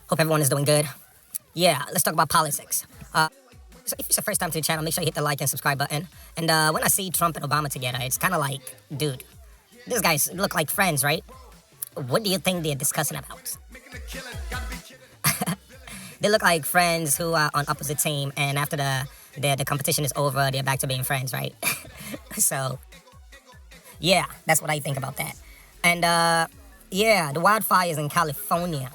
Hope everyone is doing good. Yeah, let's talk about politics. So if it's the first time to the channel, make sure you hit the like and subscribe button. And when I see Trump and Obama together, it's kind of like, dude, these guys look like friends, right? What do you think they're discussing about? They look like friends who are on opposite team, and after the competition is over, they're back to being friends, right? So, yeah, that's what I think about that. And yeah, the wildfires in California.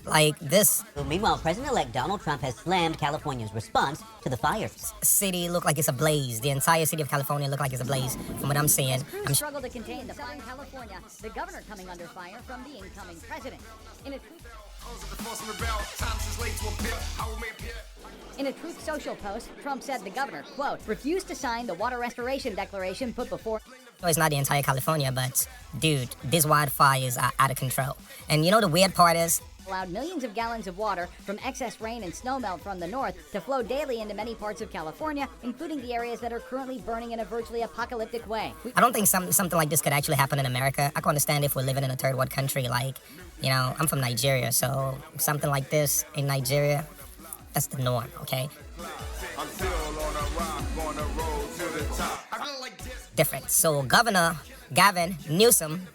Like this Meanwhile, President-elect Donald Trump has slammed California's response to the fires. city look like it's ablaze. The entire city of California look like it's ablaze from what I'm seeing. Crews struggle to contain the fire in California, the governor coming under fire from the incoming president. In a Truth Social post, Trump said the governor, quote, refused to sign the water restoration declaration put before. No, it's not the entire California, but dude, these wildfires are out of control. And you know the weird part is, Allowed millions of gallons of water from excess rain and snowmelt from the north to flow daily into many parts of California, including the areas that are currently burning in a virtually apocalyptic way. I don't think something like this could actually happen in America. I can understand if we're living in a third world country, like, you know, I'm from Nigeria, so something like this in Nigeria, that's the norm, okay? Different. So Governor Gavin Newsom,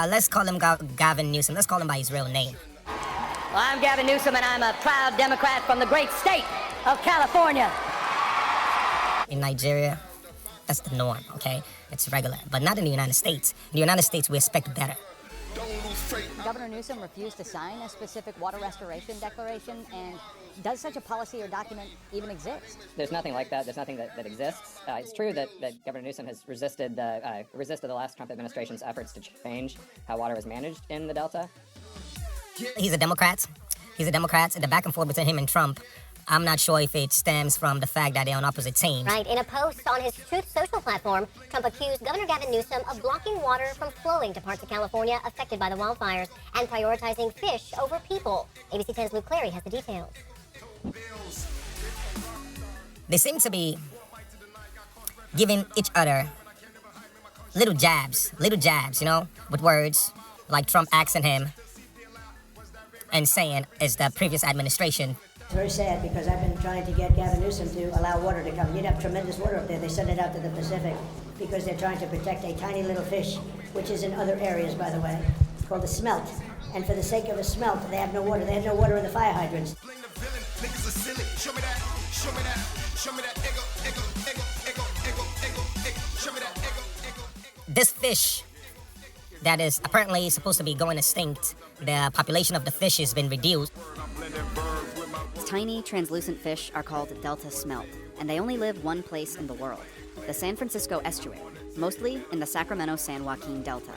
let's call him Gavin Newsom. Let's call him by his real name. Well, I'm Gavin Newsom, and I'm a proud Democrat from the great state of California. In Nigeria, that's the norm, okay? It's regular, but not in the United States. In the United States, we expect better. Governor Newsom refused to sign a specific water restoration declaration, and does such a policy or document even exist? There's nothing like that. There's nothing that exists. It's true that Governor Newsom has resisted the last Trump administration's efforts to change how water is managed in the Delta. He's a Democrat. The back and forth between him and Trump, I'm not sure if it stems from the fact that they're on opposite teams. Right. In a post on his Truth Social platform, Trump accused Governor Gavin Newsom of blocking water from flowing to parts of California affected by the wildfires and prioritizing fish over people. ABC 10's Luke Clary has the details. They seem to be giving each other little jabs, you know, with words, like Trump asking him and saying, is the previous administration. It's very sad because I've been trying to get Gavin Newsom to allow water to come. You'd have tremendous water up there. They send it out to the Pacific because they're trying to protect a tiny little fish, which is in other areas, by the way, called the smelt. And for the sake of a smelt, they have no water. They have no water in the fire hydrants. This fish that is apparently supposed to be going extinct, the population of the fish has been reduced. Tiny, translucent fish are called Delta smelt, and they only live one place in the world, the San Francisco estuary, mostly in the Sacramento-San Joaquin Delta.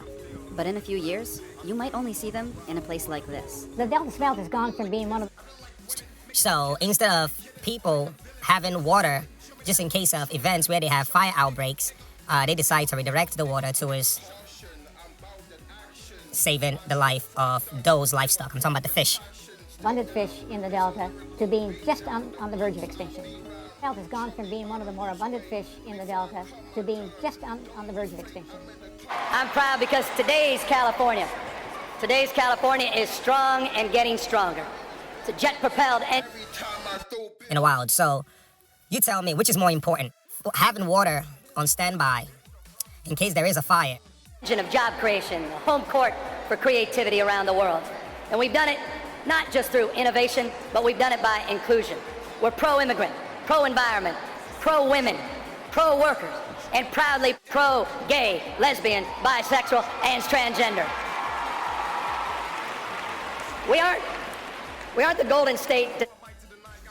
But in a few years, you might only see them in a place like this. The Delta smelt has gone from being one of... So instead of people having water, just in case of events where they have fire outbreaks, they decide to redirect the water towards saving the life of those livestock. I'm talking about the fish. abundant fish in the Delta to being just on the verge of extinction. The Delta has gone from being one of the more abundant fish in the Delta to being just on the verge of extinction. I'm proud because today's California is strong and getting stronger. It's a jet-propelled engine. In a while. So you tell me, which is more important? Having water on standby in case there is a fire. Engine of job creation, a home court for creativity around the world. And we've done it not just through innovation, but we've done it by inclusion. We're pro-immigrant, pro-environment, pro-women, pro-workers, and proudly pro-gay, lesbian, bisexual, and transgender. We aren't the Golden State.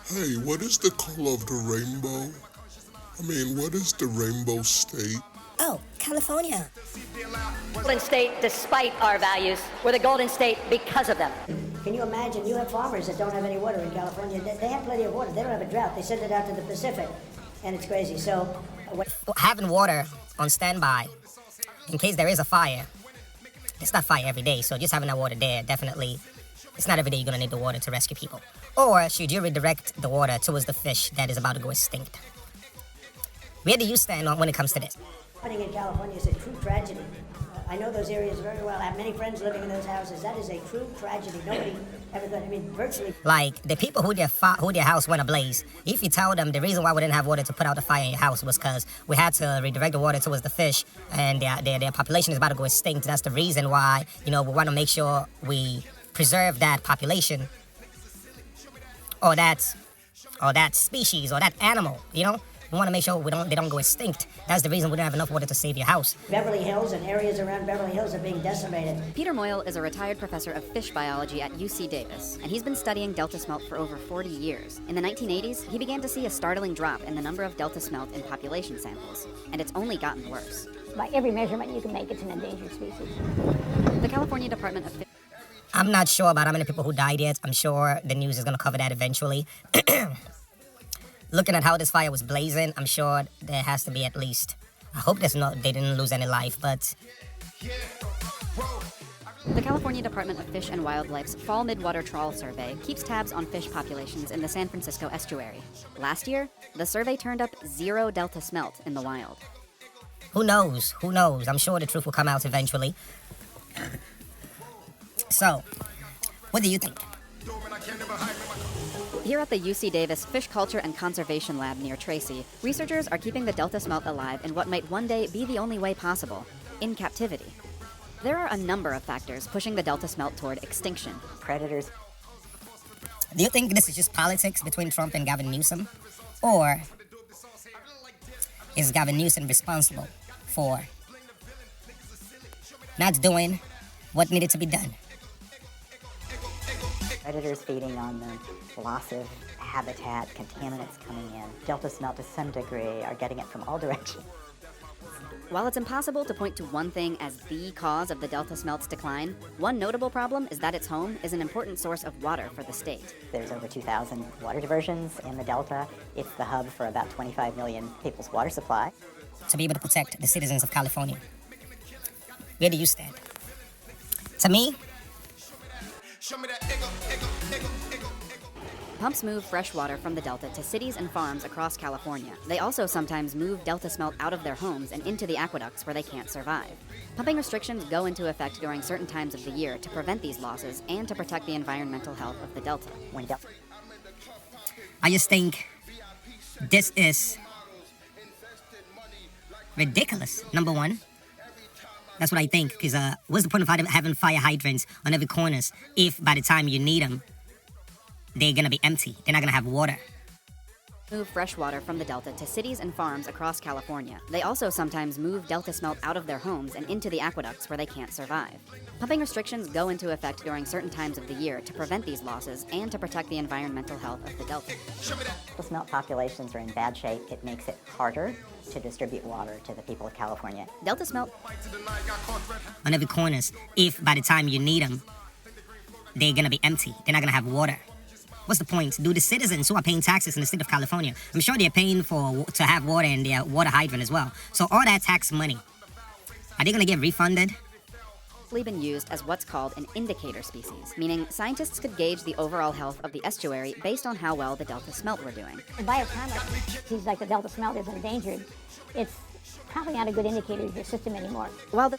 Hey, what is the color of the rainbow? I mean, what is the rainbow state? Oh, California. Golden State despite our values. We're the Golden State because of them. Can you imagine? You have farmers that don't have any water in California. They have plenty of water. They don't have a drought. They send it out to the Pacific, and it's crazy. So, having water on standby in case there is a fire. It's not fire every day, so just having that water there, definitely, it's not every day you're going to need the water to rescue people. Or should you redirect the water towards the fish that is about to go extinct? Where do you stand on when it comes to this? Happening in California is a true tragedy. I know those areas very well. I have many friends living in those houses. That is a true tragedy. Nobody ever thought, I mean, virtually. Like, the people who their house went ablaze, if you tell them the reason why we didn't have water to put out the fire in your house was because we had to redirect the water towards the fish, and their population is about to go extinct. That's the reason why, we want to make sure we preserve that population, or that species, or that animal, We want to make sure they don't go extinct. That's the reason we don't have enough water to save your house. Beverly Hills and areas around Beverly Hills are being decimated. Peter Moyle is a retired professor of fish biology at UC Davis, and he's been studying delta smelt for over 40 years. In the 1980s, he began to see a startling drop in the number of delta smelt in population samples, and it's only gotten worse. By every measurement you can make, it's an endangered species. The California Department of Fish... I'm not sure about how many people who died yet. I'm sure the news is going to cover that eventually. Looking at how this fire was blazing, I'm sure there has to be at least... I hope they didn't lose any life, but... The California Department of Fish and Wildlife's Fall Midwater Trawl Survey keeps tabs on fish populations in the San Francisco estuary. Last year, the survey turned up 0 delta smelt in the wild. Who knows? Who knows? I'm sure the truth will come out eventually. So, what do you think? Here at the UC Davis Fish Culture and Conservation Lab near Tracy, researchers are keeping the delta smelt alive in what might one day be the only way possible, in captivity. There are a number of factors pushing the delta smelt toward extinction. Predators. Do you think this is just politics between Trump and Gavin Newsom? Or is Gavin Newsom responsible for not doing what needed to be done? Predators feeding on the loss of habitat, contaminants coming in. Delta smelt to some degree are getting it from all directions. While it's impossible to point to one thing as the cause of the delta smelt's decline, one notable problem is that its home is an important source of water for the state. There's over 2,000 water diversions in the Delta. It's the hub for about 25 million people's water supply. To be able to protect the citizens of California, where do you stand? To me, pumps move fresh water from the Delta to cities and farms across California. They also sometimes move delta smelt out of their homes and into the aqueducts where they can't survive. Pumping restrictions go into effect during certain times of the year to prevent these losses and to protect the environmental health of the Delta. I just think this is ridiculous, number one. That's what I think, because what's the point of having fire hydrants on every corner if by the time you need them, they're going to be empty. They're not going to have water. Move fresh water from the Delta to cities and farms across California. They also sometimes move delta smelt out of their homes and into the aqueducts where they can't survive. Pumping restrictions go into effect during certain times of the year to prevent these losses and to protect the environmental health of the Delta. The smelt populations are in bad shape. It makes it harder to distribute water to the people of California. Delta smelt on every corner, if by the time you need them, they're going to be empty. They're not going to have water. What's the point? Do the citizens who are paying taxes in the state of California, I'm sure they're paying to have water in their water hydrant as well. So all that tax money, are they going to get refunded? Been used as what's called an indicator species, meaning scientists could gauge the overall health of the estuary based on how well the delta smelt were doing. And by a time it seems like the delta smelt is endangered, it's probably not a good indicator of your system anymore. Well,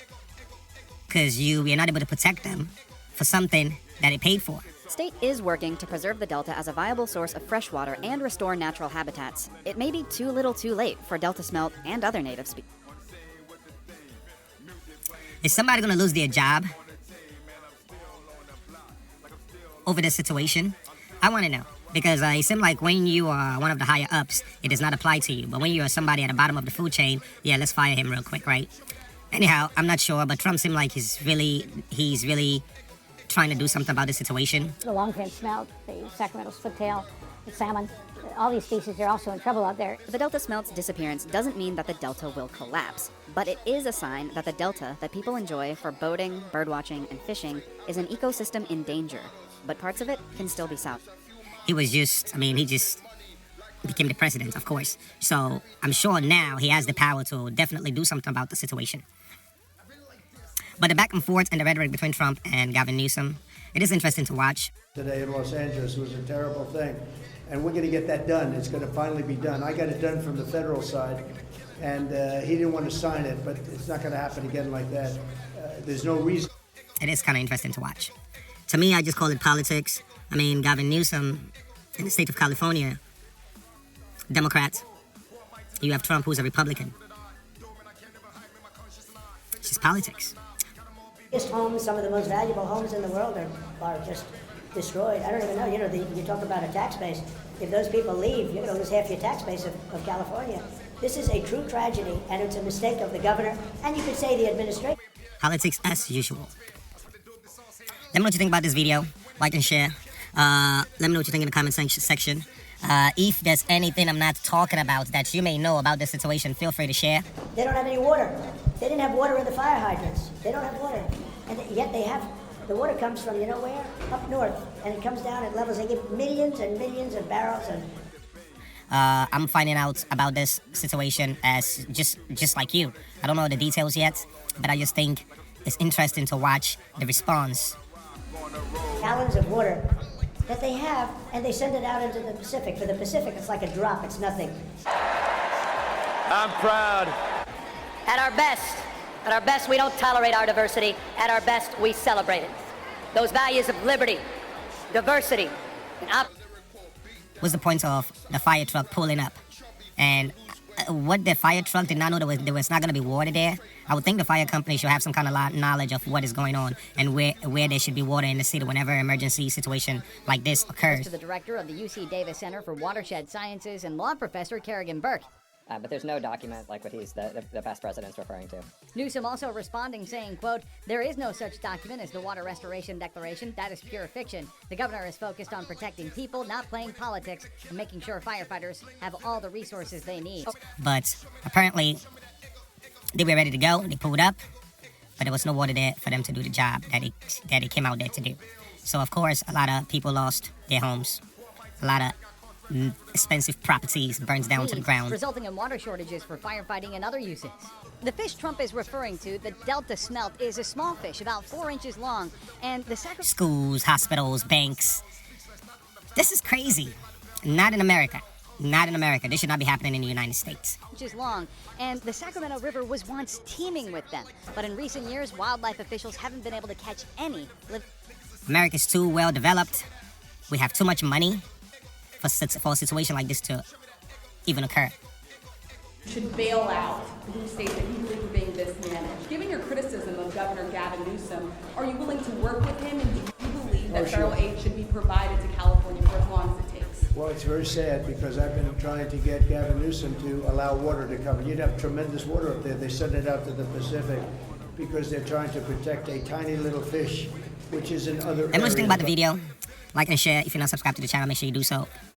because you're not able to protect them for something that they paid for. State is working to preserve the Delta as a viable source of fresh water and restore natural habitats. It may be too little too late for delta smelt and other native species. Is somebody going to lose their job over this situation? I want to know. Because it seems like when you are one of the higher ups, it does not apply to you. But when you're somebody at the bottom of the food chain, yeah, let's fire him real quick, right? Anyhow, I'm not sure, but Trump seems like he's really trying to do something about this situation. The long-fin smelt, the Sacramento splittail, the salmon, all these species are also in trouble out there. The delta smelt's disappearance doesn't mean that the delta will collapse, but it is a sign that the delta that people enjoy for boating, birdwatching, and fishing is an ecosystem in danger, but parts of it can still be salvaged. He just became the president, of course. So I'm sure now he has the power to definitely do something about the situation. But the back and forth and the rhetoric between Trump and Gavin Newsom, it is interesting to watch. Today in Los Angeles was a terrible thing. And we're going to get that done. It's going to finally be done. I got it done from the federal side, and he didn't want to sign it, but it's not going to happen again like that. there's no reason. It is kind of interesting to watch. To me, I just call it politics. I mean, Gavin Newsom in the state of California, Democrat. You have Trump, who's a Republican. It's just politics. Biggest homes, some of the most valuable homes in the world are just destroyed. I don't even know, you talk about a tax base. If those people leave, you're going to lose half your tax base of California. This is a true tragedy, and it's a mistake of the governor, and you could say the administration. Politics as usual. Let me know what you think about this video. Like and share. Let me know what you think in the comment section. If there's anything I'm not talking about that you may know about this situation, feel free to share. They don't have any water. They didn't have water in the fire hydrants. They don't have water. And yet they have, the water comes from, you know where? Up north. And it comes down at levels, they give millions and millions of barrels. And I'm finding out about this situation as just like you. I don't know the details yet, but I just think it's interesting to watch the response. Gallons of water that they have, and they send it out into the Pacific. For the Pacific, it's like a drop, it's nothing. I'm proud. At our best, we don't tolerate our diversity. At our best, we celebrate it. Those values of liberty, diversity, and What's the point of the fire truck pulling up? And what the fire truck did not know there was not going to be water there. I would think the fire company should have some kind of knowledge of what is going on and where there should be water in the city whenever an emergency situation like this occurs. To the director of the UC Davis Center for Watershed Sciences and law professor Kerrigan Burke. But there's no document like what the past president's referring to. Newsom also responding, saying, quote, "There is no such document as the Water Restoration Declaration. That is pure fiction. The governor is focused on protecting people, not playing politics, and making sure firefighters have all the resources they need." But apparently, they were ready to go. They pulled up, but there was no water there for them to do the job that they came out there to do. So, of course, a lot of people lost their homes. A lot of expensive properties burns down to the ground, resulting in water shortages for firefighting and other uses. The fish Trump is referring to, the Delta smelt, is a small fish about 4 inches long, and the schools, hospitals, banks. This is crazy. Not in America. Not in America. This should not be happening in the United States. Inches long, and the Sacramento River was once teeming with them, but in recent years, wildlife officials haven't been able to catch any. America's too well developed. We have too much money for a situation like this to even occur. Should bail out blue states that you believe are being mismanaged. Given your criticism of Governor Gavin Newsom, are you willing to work with him, and do you believe that federal aid should be provided to California for as long as it takes? Well, it's very sad because I've been trying to get Gavin Newsom to allow water to come. You'd have tremendous water up there. They send it out to the Pacific because they're trying to protect a tiny little fish, which is in other areas. And what you think about the video? Like and share. If you're not subscribed to the channel, make sure you do so.